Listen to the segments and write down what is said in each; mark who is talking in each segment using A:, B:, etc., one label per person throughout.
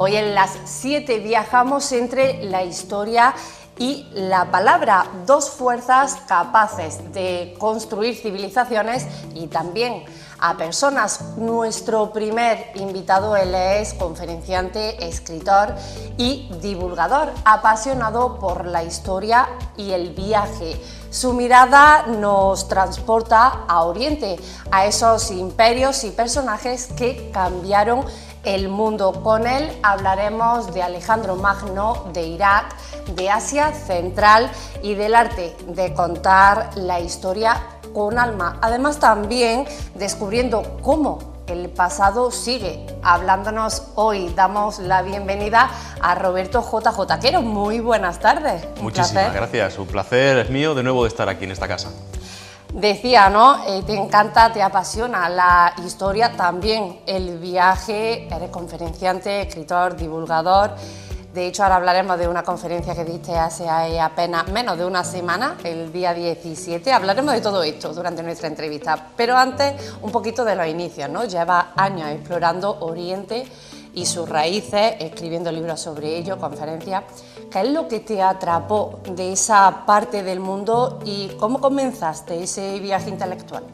A: Hoy en las 7 viajamos entre la historia y la palabra, dos fuerzas capaces de construir civilizaciones y también a personas. Nuestro primer invitado, él es conferenciante, escritor y divulgador, apasionado por la historia y el viaje. Su mirada nos transporta a Oriente, a esos imperios y personajes que cambiaron el mundo. Con él hablaremos de Alejandro Magno, de Irak, de Asia Central y del arte de contar la historia con alma. Además, también descubriendo cómo el pasado sigue hablándonos hoy. Damos la bienvenida a Roberto J. Quero. Muy buenas tardes.
B: Muchísimas gracias. Un placer es mío de nuevo de estar aquí en esta casa.
A: Decía, ¿no? Te encanta, te apasiona la historia, también el viaje, eres conferenciante, escritor, divulgador. De hecho, ahora hablaremos de una conferencia que diste hace apenas menos de una semana, el día 17. Hablaremos de todo esto durante nuestra entrevista. Pero antes, un poquito de los inicios, ¿no? Llevas años explorando Oriente y sus raíces, escribiendo libros sobre ello, conferencias. ¿Qué es lo que te atrapó de esa parte del mundo y cómo comenzaste ese viaje intelectual?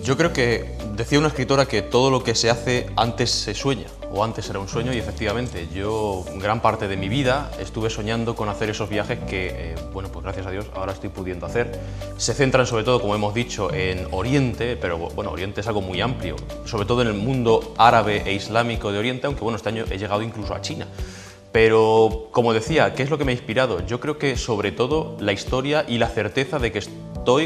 B: Yo creo que decía una escritora que todo lo que se hace antes se sueña, o antes era un sueño, y efectivamente yo gran parte de mi vida estuve soñando con hacer esos viajes que, bueno, pues gracias a Dios ahora estoy pudiendo hacer. Se centran sobre todo, como hemos dicho, en Oriente, pero bueno, Oriente es algo muy amplio, sobre todo en el mundo árabe e islámico de Oriente, aunque bueno, este año he llegado incluso a China. Pero, como decía, ¿qué es lo que me ha inspirado? Yo creo que sobre todo la historia y la certeza de que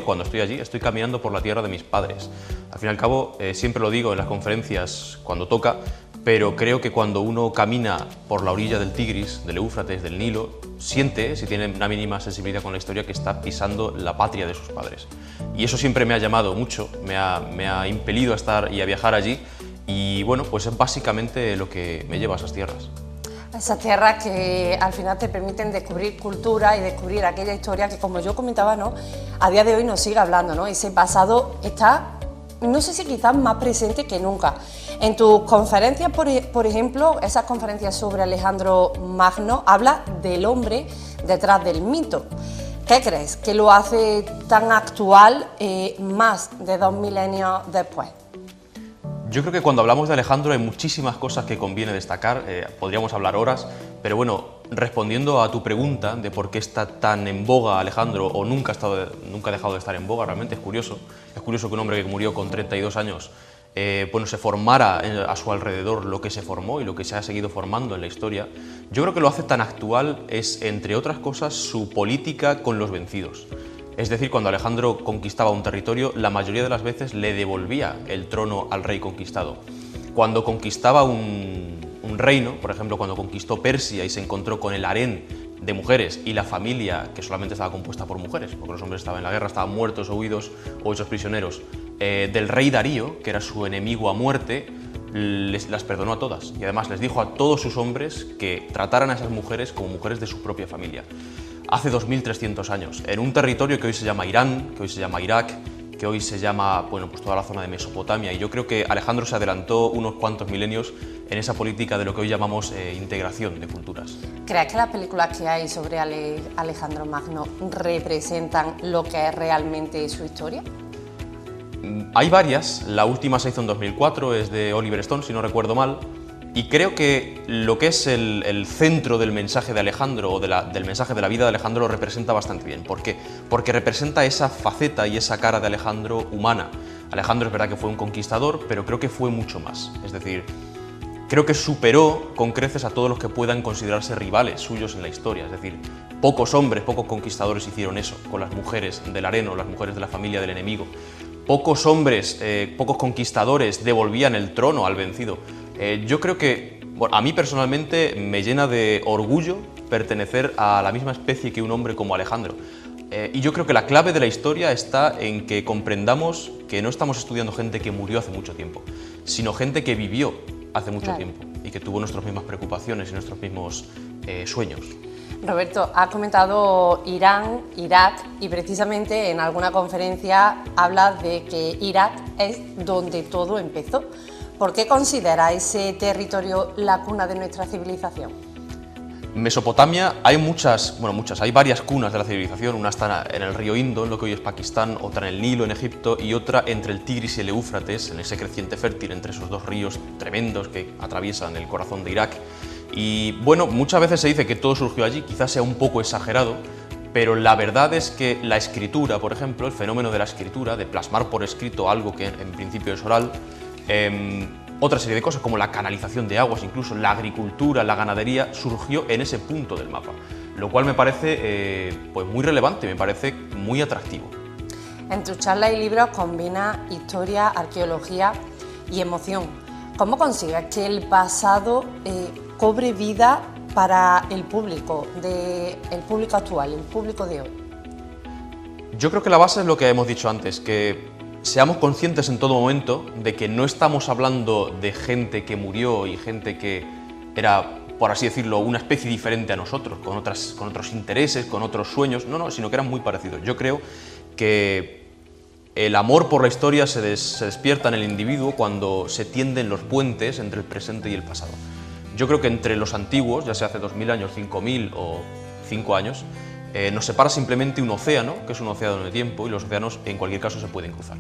B: cuando estoy allí, estoy caminando por la tierra de mis padres. Al fin y al cabo, siempre lo digo en las conferencias cuando toca, pero creo que cuando uno camina por la orilla del Tigris, del Éufrates, del Nilo, siente, si tiene una mínima sensibilidad con la historia, que está pisando la patria de sus padres. Y eso siempre me ha llamado mucho, me ha impelido a estar y a viajar allí, y bueno, pues es básicamente lo que me lleva a esas tierras.
A: Esas tierras que al final te permiten descubrir cultura y descubrir aquella historia que, como yo comentaba, ¿no?, a día de hoy nos sigue hablando, ¿no? Ese pasado está, no sé si quizás más presente que nunca. En tus conferencias, por ejemplo, esas conferencias sobre Alejandro Magno, habla del hombre detrás del mito. ¿Qué crees que lo hace tan actual más de 2 milenios después?
B: Yo creo que cuando hablamos de Alejandro hay muchísimas cosas que conviene destacar, podríamos hablar horas, pero bueno, respondiendo a tu pregunta de por qué está tan en boga Alejandro o nunca ha dejado de estar en boga, realmente es curioso que un hombre que murió con 32 años bueno, se formara a su alrededor lo que se formó y lo que se ha seguido formando en la historia. Yo creo que lo hace tan actual es, entre otras cosas, su política con los vencidos. Es decir, cuando Alejandro conquistaba un territorio, la mayoría de las veces le devolvía el trono al rey conquistado. Cuando conquistaba un reino, por ejemplo, cuando conquistó Persia y se encontró con el harén de mujeres y la familia, que solamente estaba compuesta por mujeres, porque los hombres estaban en la guerra, estaban muertos o huidos o hechos prisioneros, del rey Darío, que era su enemigo a muerte, las perdonó a todas y además les dijo a todos sus hombres que trataran a esas mujeres como mujeres de su propia familia. Hace 2300 años, en un territorio que hoy se llama Irán, que hoy se llama Irak, que hoy se llama, bueno, pues toda la zona de Mesopotamia, y yo creo que Alejandro se adelantó unos cuantos milenios en esa política de lo que hoy llamamos integración de culturas.
A: ¿Crees que las películas que hay sobre Alejandro Magno representan lo que es realmente su historia?
B: Hay varias, la última se hizo en 2004, es de Oliver Stone, si no recuerdo mal, y creo que lo que es el centro del mensaje de Alejandro o del mensaje de la vida de Alejandro lo representa bastante bien. ¿Por qué? Porque representa esa faceta y esa cara de Alejandro humana. Alejandro es verdad que fue un conquistador, pero creo que fue mucho más. Es decir, creo que superó con creces a todos los que puedan considerarse rivales suyos en la historia. Es decir, pocos hombres, pocos conquistadores hicieron eso con las mujeres del harén o las mujeres de la familia del enemigo. Pocos hombres, pocos conquistadores devolvían el trono al vencido. Yo creo que, bueno, a mí personalmente me llena de orgullo pertenecer a la misma especie que un hombre como Alejandro. Y yo creo que la clave de la historia está en que comprendamos que no estamos estudiando gente que murió hace mucho tiempo, sino gente que vivió hace mucho tiempo y que tuvo nuestras mismas preocupaciones y nuestros mismos sueños.
A: Roberto, has comentado Irán, Irak, y precisamente en alguna conferencia hablas de que Irak es donde todo empezó. ¿Por qué considera ese territorio la cuna de nuestra civilización?
B: Mesopotamia, hay hay varias cunas de la civilización. Una está en el río Indo, en lo que hoy es Pakistán, otra en el Nilo, en Egipto, y otra entre el Tigris y el Éufrates, en ese creciente fértil entre esos dos ríos tremendos que atraviesan el corazón de Irak. Y bueno, muchas veces se dice que todo surgió allí, quizás sea un poco exagerado, pero la verdad es que la escritura, por ejemplo, el fenómeno de la escritura, de plasmar por escrito algo que en principio es oral, otra serie de cosas como la canalización de aguas, incluso la agricultura, la ganadería, surgió en ese punto del mapa, lo cual me parece pues muy relevante, me parece muy atractivo.
A: En tus charlas y libros combina historia, arqueología y emoción. ¿Cómo consigues que el pasado cobre vida para el público actual, el público de hoy?
B: Yo creo que la base es lo que hemos dicho antes, que seamos conscientes en todo momento de que no estamos hablando de gente que murió y gente que era, por así decirlo, una especie diferente a nosotros, con otros intereses, con otros sueños, no, sino que eran muy parecidos. Yo creo que el amor por la historia se despierta en el individuo cuando se tienden los puentes entre el presente y el pasado. Yo creo que entre los antiguos, ya sea hace 2000 años, 5000 o 5 años, nos separa simplemente un océano, que es un océano de tiempo, y los océanos en cualquier caso se pueden cruzar.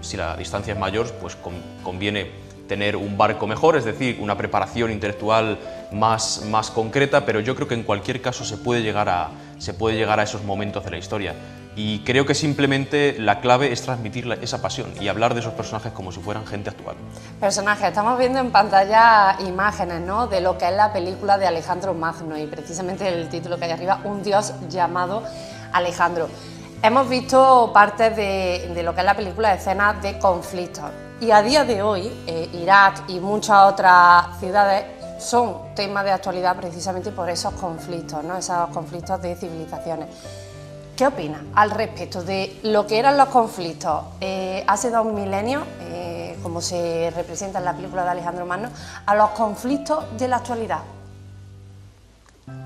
B: Si la distancia es mayor, pues conviene tener un barco mejor, es decir, una preparación intelectual más concreta, pero yo creo que en cualquier caso se puede llegar a esos momentos de la historia. Y creo que simplemente la clave es transmitir esa pasión y hablar de esos personajes como si fueran gente actual.
A: Personajes, estamos viendo en pantalla imágenes, ¿no?, de lo que es la película de Alejandro Magno y precisamente el título que hay arriba, Un dios llamado Alejandro. Hemos visto partes de lo que es la película, escenas de conflictos, y a día de hoy Irak y muchas otras ciudades son temas de actualidad precisamente por esos conflictos, ¿no?, esos conflictos de civilizaciones. ¿Qué opinas al respecto de lo que eran los conflictos hace 2 milenios, como se representa en la película de Alejandro Magno, a los conflictos de la actualidad?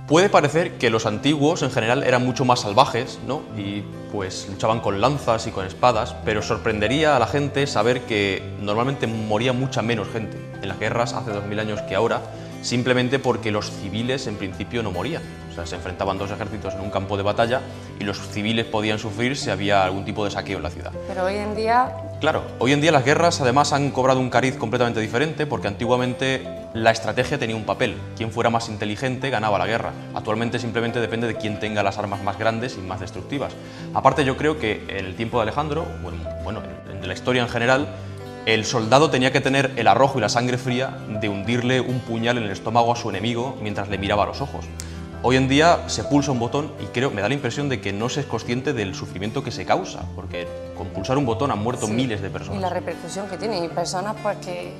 B: Puede parecer que los antiguos en general eran mucho más salvajes, ¿no?, y pues luchaban con lanzas y con espadas, pero sorprendería a la gente saber que normalmente moría mucha menos gente en las guerras hace 2000 años que ahora, simplemente porque los civiles en principio no morían. O sea, se enfrentaban dos ejércitos en un campo de batalla y los civiles podían sufrir si había algún tipo de saqueo en la ciudad.
A: Pero hoy en día...
B: Claro, hoy en día las guerras además han cobrado un cariz completamente diferente, porque antiguamente la estrategia tenía un papel. Quien fuera más inteligente ganaba la guerra. Actualmente simplemente depende de quién tenga las armas más grandes y más destructivas. Aparte, yo creo que en el tiempo de Alejandro, bueno, en la historia en general, el soldado tenía que tener el arrojo y la sangre fría de hundirle un puñal en el estómago a su enemigo mientras le miraba a los ojos. Hoy en día se pulsa un botón y me da la impresión de que no se es consciente del sufrimiento que se causa, porque con pulsar un botón han muerto miles de personas.
A: Y la repercusión que tiene, y personas pues que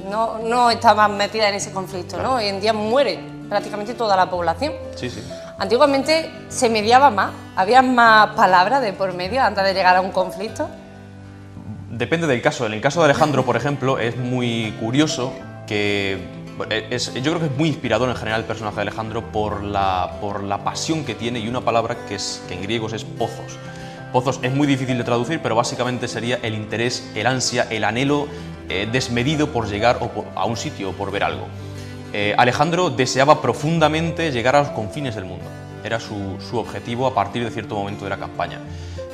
A: no estaban metidas en ese conflicto, claro, ¿no? Hoy en día muere prácticamente toda la población.
B: Sí, sí.
A: Antiguamente se mediaba más, había más palabras de por medio antes de llegar a un conflicto.
B: Depende del caso. En el caso de Alejandro, por ejemplo, es muy curioso que... yo creo que es muy inspirador en general el personaje de Alejandro por la pasión que tiene, y una palabra que en griego es pozos. Pozos es muy difícil de traducir, pero básicamente sería el interés, el ansia, el anhelo desmedido por llegar a un sitio o por ver algo. Alejandro deseaba profundamente llegar a los confines del mundo. Era su objetivo a partir de cierto momento de la campaña.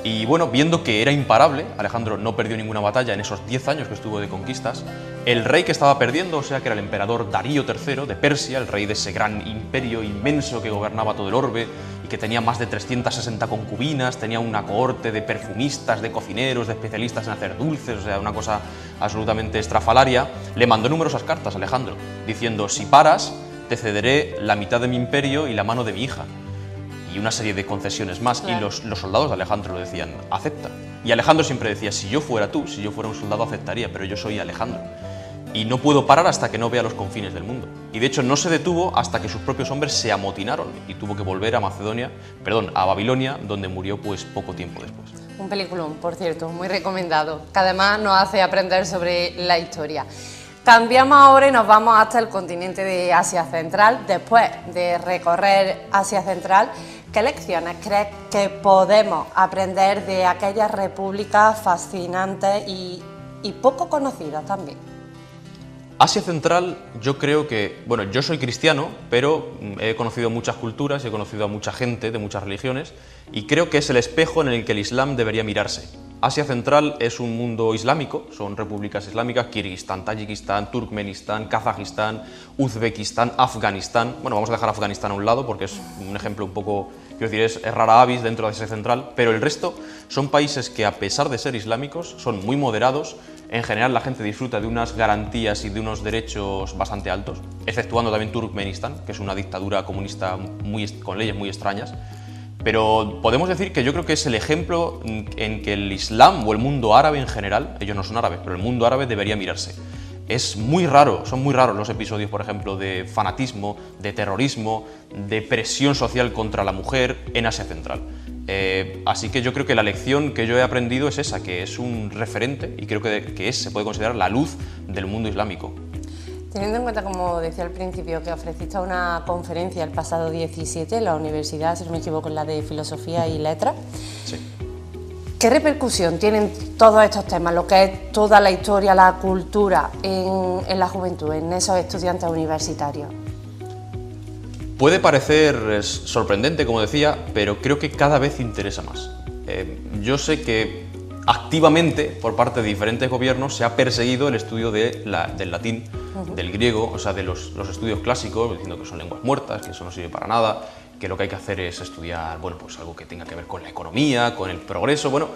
B: Y bueno, viendo que era imparable, Alejandro no perdió ninguna batalla en esos 10 años que estuvo de conquistas, el rey que estaba perdiendo, o sea que era el emperador Darío III de Persia, el rey de ese gran imperio inmenso que gobernaba todo el orbe y que tenía más de 360 concubinas, tenía una cohorte de perfumistas, de cocineros, de especialistas en hacer dulces, o sea, una cosa absolutamente estrafalaria, le mandó numerosas cartas a Alejandro, diciendo: si paras, te cederé la mitad de mi imperio y la mano de mi hija. Y una serie de concesiones más, claro. Y los soldados de Alejandro lo decían: acepta. Y Alejandro siempre decía: si yo fuera tú, si yo fuera un soldado, aceptaría, pero yo soy Alejandro. Y no puedo parar hasta que no vea los confines del mundo. Y de hecho no se detuvo hasta que sus propios hombres se amotinaron y tuvo que volver a Babilonia, donde murió pues poco tiempo después.
A: Un peliculón, por cierto, muy recomendado, que además nos hace aprender sobre la historia. Cambiamos ahora y nos vamos hasta el continente de Asia Central. Después de recorrer Asia Central, ¿qué lecciones crees que podemos aprender de aquellas repúblicas fascinantes y poco conocidas también?
B: Asia Central, yo creo que, bueno, yo soy cristiano, pero he conocido muchas culturas, he conocido a mucha gente de muchas religiones y creo que es el espejo en el que el Islam debería mirarse. Asia Central es un mundo islámico, son repúblicas islámicas, Kirguistán, Tayikistán, Turkmenistán, Kazajistán, Uzbekistán, Afganistán. Bueno, vamos a dejar Afganistán a un lado porque es un ejemplo un poco, quiero decir, es rara avis dentro de Asia Central, pero el resto son países que, a pesar de ser islámicos, son muy moderados. En general, la gente disfruta de unas garantías y de unos derechos bastante altos, exceptuando también Turkmenistán, que es una dictadura comunista con leyes muy extrañas. Pero podemos decir que yo creo que es el ejemplo en que el Islam o el mundo árabe en general, ellos no son árabes, pero el mundo árabe debería mirarse. Es muy raro, son muy raros los episodios, por ejemplo, de fanatismo, de terrorismo, de presión social contra la mujer en Asia Central. Así que yo creo que la lección que yo he aprendido es esa, que es un referente y creo que se puede considerar la luz del mundo islámico.
A: Teniendo en cuenta, como decía al principio, que ofreciste una conferencia el pasado 17 en la universidad, si no me equivoco, en la de Filosofía y Letras.
B: Sí.
A: ¿Qué repercusión tienen todos estos temas, lo que es toda la historia, la cultura en la juventud, en esos estudiantes universitarios?
B: Puede parecer sorprendente, como decía, pero creo que cada vez interesa más. Yo sé que activamente, por parte de diferentes gobiernos, se ha perseguido el estudio del latín, del griego, o sea, de los estudios clásicos, diciendo que son lenguas muertas, que eso no sirve para nada, que lo que hay que hacer es estudiar, bueno, pues algo que tenga que ver con la economía, con el progreso. Bueno,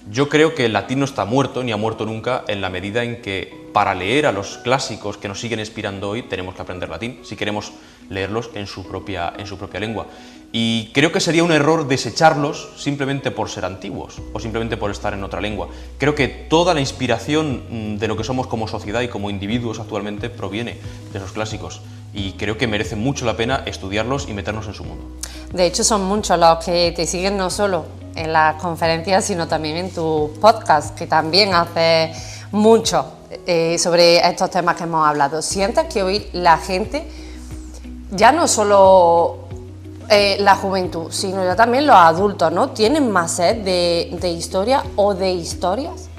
B: yo creo que el latín no está muerto, ni ha muerto nunca, en la medida en que para leer a los clásicos que nos siguen inspirando hoy tenemos que aprender latín, si queremos leerlos en su propia lengua. Y creo que sería un error desecharlos simplemente por ser antiguos o simplemente por estar en otra lengua. Creo que toda la inspiración de lo que somos como sociedad y como individuos actualmente proviene de esos clásicos. Y creo que merece mucho la pena estudiarlos y meternos en su mundo.
A: De hecho, son muchos los que te siguen no solo en las conferencias, sino también en tu podcast, que también hace mucho sobre estos temas que hemos hablado. ¿Sientes que hoy la gente, ya no solo la juventud, sino ya también los adultos, ¿no?, tienen más sed de historia o de historias?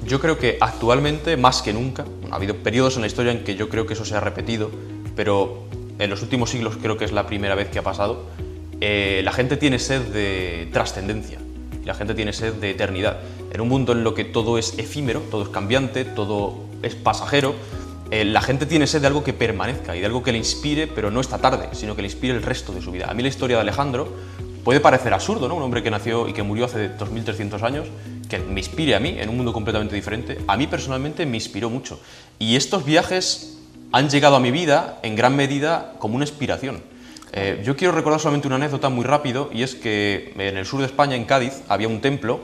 B: Yo creo que actualmente, más que nunca, ha habido periodos en la historia en que yo creo que eso se ha repetido, pero en los últimos siglos creo que es la primera vez que ha pasado. La gente tiene sed de trascendencia, la gente tiene sed de eternidad. En un mundo en lo que todo es efímero, todo es cambiante, todo es pasajero, la gente tiene sed de algo que permanezca y de algo que le inspire, pero no esta tarde, sino que le inspire el resto de su vida. A mí la historia de Alejandro puede parecer absurdo, ¿no? Un hombre que nació y que murió hace 2300 años, que me inspire a mí en un mundo completamente diferente. A mí personalmente me inspiró mucho. Y estos viajes han llegado a mi vida en gran medida como una inspiración. Yo quiero recordar solamente una anécdota muy rápido, y es que en el sur de España, en Cádiz, había un templo,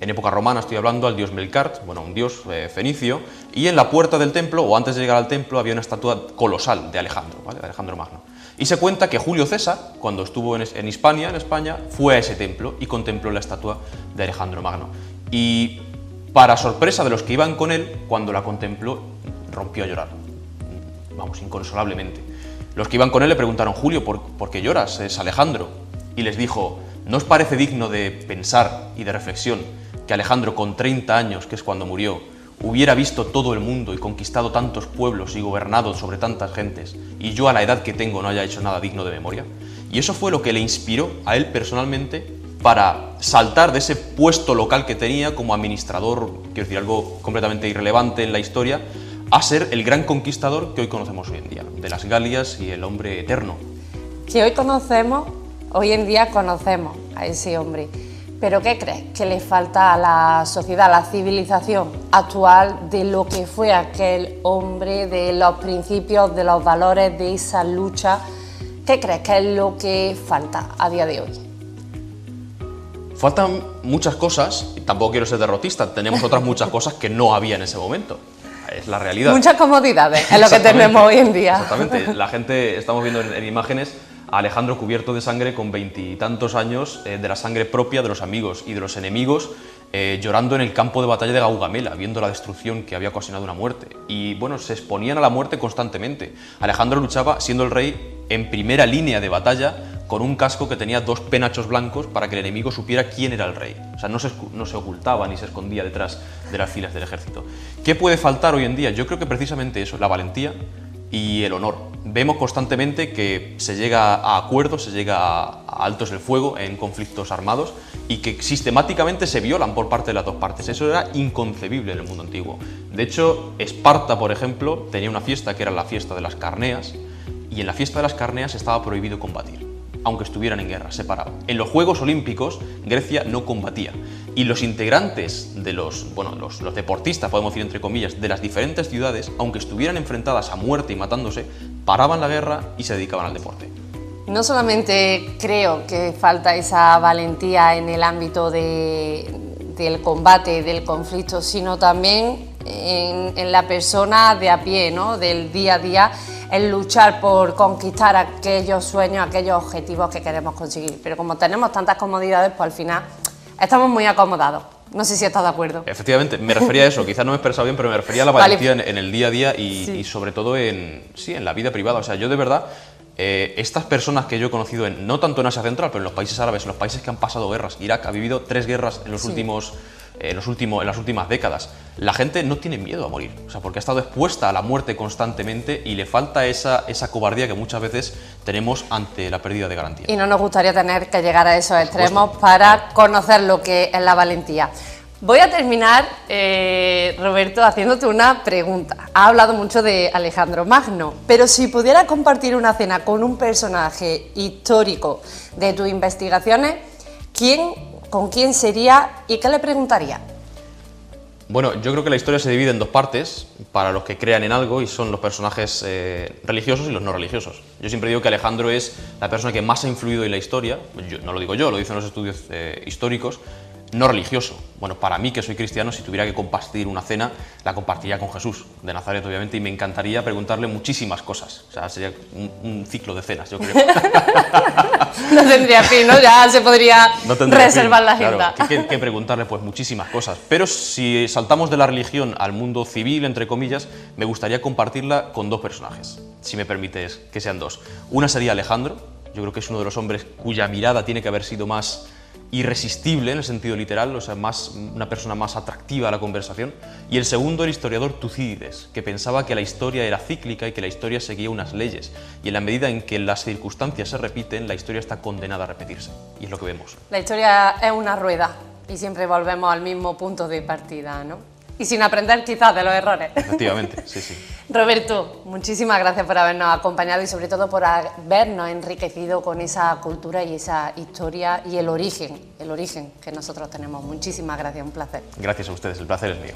B: en época romana estoy hablando, al dios Melkart, bueno, un dios fenicio, y en la puerta del templo, o antes de llegar al templo, había una estatua colosal de Alejandro, ¿vale?, de Alejandro Magno. Y se cuenta que Julio César, cuando estuvo en Hispania, en España, fue a ese templo y contempló la estatua de Alejandro Magno. Y para sorpresa de los que iban con él, cuando la contempló, rompió a llorar, vamos, inconsolablemente. Los que iban con él le preguntaron: Julio, ¿por qué lloras? Es Alejandro. Y les dijo: ¿no os parece digno de pensar y de reflexión que Alejandro, con 30 años, que es cuando murió, hubiera visto todo el mundo y conquistado tantos pueblos y gobernado sobre tantas gentes, y yo, a la edad que tengo, no haya hecho nada digno de memoria? Y eso fue lo que le inspiró a él personalmente para saltar de ese puesto local que tenía como administrador, quiero decir, algo completamente irrelevante en la historia, a ser el gran conquistador que hoy conocemos hoy en día, de las Galias y el hombre eterno.
A: Que hoy en día conocemos a ese hombre. ¿Pero qué crees que le falta a la sociedad, a la civilización actual, de lo que fue aquel hombre, de los principios, de los valores, de esa lucha? ¿Qué crees que es lo que falta a día de hoy?
B: Faltan muchas cosas, y tampoco quiero ser derrotista, tenemos otras muchas cosas que no había en ese momento. Es la realidad.
A: Muchas comodidades es lo que tenemos hoy en día.
B: Exactamente. La gente, estamos viendo en imágenes a Alejandro cubierto de sangre con 20 y tantos años, de la sangre propia de los amigos y de los enemigos, llorando en el campo de batalla de Gaugamela, viendo la destrucción que había ocasionado una muerte. Y bueno, se exponían a la muerte constantemente. Alejandro luchaba, siendo el rey, en primera línea de batalla con un casco que tenía 2 penachos blancos para que el enemigo supiera quién era el rey. O sea, no se ocultaba ni se escondía detrás de las filas del ejército. ¿Qué puede faltar hoy en día? Yo creo que precisamente eso, la valentía y el honor. Vemos constantemente que se llega a acuerdos, se llega a altos el fuego en conflictos armados y que sistemáticamente se violan por parte de las dos partes. Eso era inconcebible en el mundo antiguo. De hecho, Esparta, por ejemplo, tenía una fiesta que era la fiesta de las Carneas, y en la fiesta de las Carneas estaba prohibido combatir, aunque estuvieran en guerra, separado. En los Juegos Olímpicos, Grecia no combatía. Y los integrantes de los deportistas, podemos decir entre comillas, de las diferentes ciudades, aunque estuvieran enfrentadas a muerte y matándose, paraban la guerra y se dedicaban al deporte.
A: No solamente creo que falta esa valentía en el ámbito del combate, del conflicto, sino también en la persona de a pie, ¿no? Del día a día, el luchar por conquistar aquellos sueños, aquellos objetivos que queremos conseguir. Pero como tenemos tantas comodidades, pues al final estamos muy acomodados. No sé si estás de acuerdo.
B: Efectivamente, me refería a eso, quizás no me he expresado bien, pero me refería a la valentía en el día a día y sobre todo en la vida privada. O sea, yo de verdad, estas personas que yo he conocido, no tanto en Asia Central, pero en los países árabes, en los países que han pasado guerras, Irak ha vivido 3 guerras en las últimas décadas. La gente no tiene miedo a morir, o sea, porque ha estado expuesta a la muerte constantemente y le falta esa cobardía que muchas veces tenemos ante la pérdida de garantía.
A: Y no nos gustaría tener que llegar a esos extremos para conocer lo que es la valentía. Voy a terminar, Roberto, haciéndote una pregunta. Has hablado mucho de Alejandro Magno, pero si pudiera compartir una cena con un personaje histórico de tus investigaciones, ¿con quién sería y qué le preguntaría?
B: Bueno, yo creo que la historia se divide en 2 partes, para los que crean en algo, y son los personajes religiosos y los no religiosos. Yo siempre digo que Alejandro es la persona que más ha influido en la historia, no lo digo yo, lo dicen los estudios históricos, no religioso. Bueno, para mí, que soy cristiano, si tuviera que compartir una cena, la compartiría con Jesús de Nazaret, obviamente, y me encantaría preguntarle muchísimas cosas. O sea, sería un ciclo de cenas, yo creo.
A: No tendría fin, ¿no? Ya se podría reservar
B: fin,
A: la agenda.
B: Claro, que preguntarle pues muchísimas cosas. Pero si saltamos de la religión al mundo civil, entre comillas, me gustaría compartirla con 2 personajes, si me permites que sean 2. Una sería Alejandro, yo creo que es uno de los hombres cuya mirada tiene que haber sido más irresistible en el sentido literal, o sea, una persona más atractiva a la conversación. Y el segundo, el historiador Tucídides, que pensaba que la historia era cíclica y que la historia seguía unas leyes. Y en la medida en que las circunstancias se repiten, la historia está condenada a repetirse. Y es lo que vemos.
A: La historia es una rueda y siempre volvemos al mismo punto de partida, ¿no? Y sin aprender quizás de los errores.
B: Efectivamente, sí, sí.
A: Roberto, muchísimas gracias por habernos acompañado y sobre todo por habernos enriquecido con esa cultura y esa historia y el origen que nosotros tenemos. Muchísimas gracias, un placer.
B: Gracias a ustedes, el placer es mío.